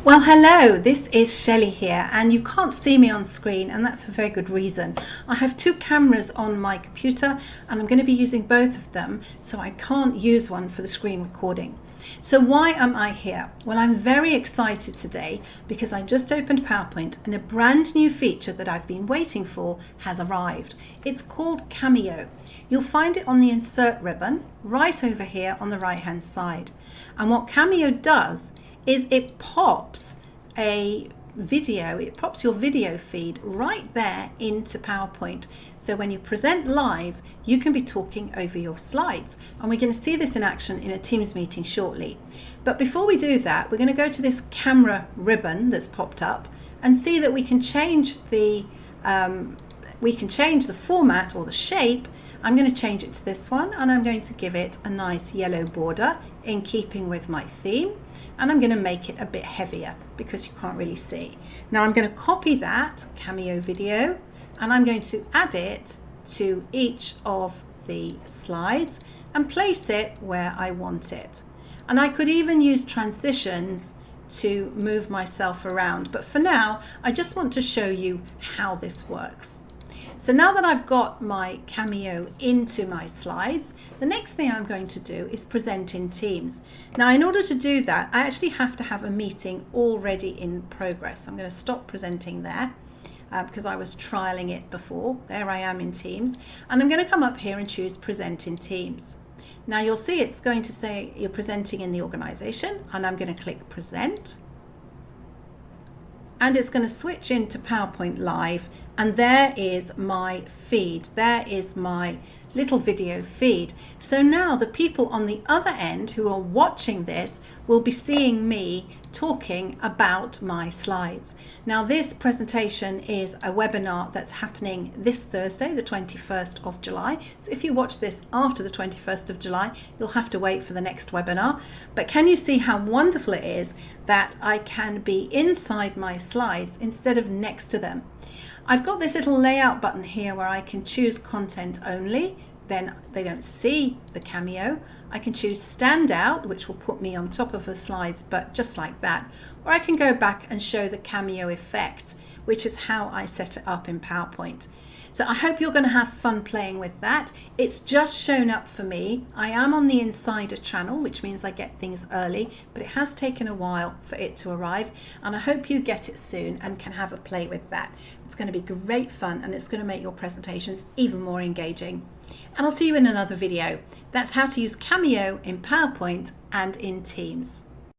Well, hello, this is Shelley here, and you can't see me on screen, and that's for a very good reason. I have two cameras on my computer, and I'm going to be using both of them, so I can't use one for the screen recording. So why am I here? Well, I'm very excited today because I just opened PowerPoint and a brand new feature that I've been waiting for has arrived. It's called Cameo. You'll find it on the Insert ribbon right over here on the right hand side. And what Cameo does is it pops your video feed right there into PowerPoint. So when you present live, you can be talking over your slides. And we're going to see this in action in a Teams meeting shortly. But before we do that, we're going to go to this camera ribbon that's popped up and see that we can change the format or the shape. I'm going to change it to this one, and I'm going to give it a nice yellow border in keeping with my theme, and I'm going to make it a bit heavier because you can't really see. Now I'm going to copy that Cameo video and I'm going to add it to each of the slides and place it where I want it. And I could even use transitions to move myself around, but for now I just want to show you how this works. So now that I've got my Cameo into my slides, the next thing I'm going to do is present in Teams. Now, in order to do that, I actually have to have a meeting already in progress. I'm going to stop presenting there because I was trialing it before. There I am in Teams, and I'm going to come up here and choose Present in Teams. Now you'll see it's going to say you're presenting in the organization, and I'm going to click Present. And it's going to switch into PowerPoint Live, and there is my feed. There is my little video feed. So now the people on the other end who are watching this will be seeing me talking about my slides. Now this presentation is a webinar that's happening this Thursday, the 21st of July. So if you watch this after the 21st of July, you'll have to wait for the next webinar. But can you see how wonderful it is that I can be inside my slides instead of next to them? I've got this little layout button here where I can choose content only, then they don't see the Cameo. I can choose stand out, which will put me on top of the slides, but just like that. Or I can go back and show the Cameo effect, which is how I set it up in PowerPoint. So I hope you're going to have fun playing with that. It's just shown up for me. I am on the Insider channel, which means I get things early, but it has taken a while for it to arrive, and I hope you get it soon and can have a play with that. It's going to be great fun, and it's going to make your presentations even more engaging. And I'll see you in another video. That's how to use Cameo in PowerPoint and in Teams.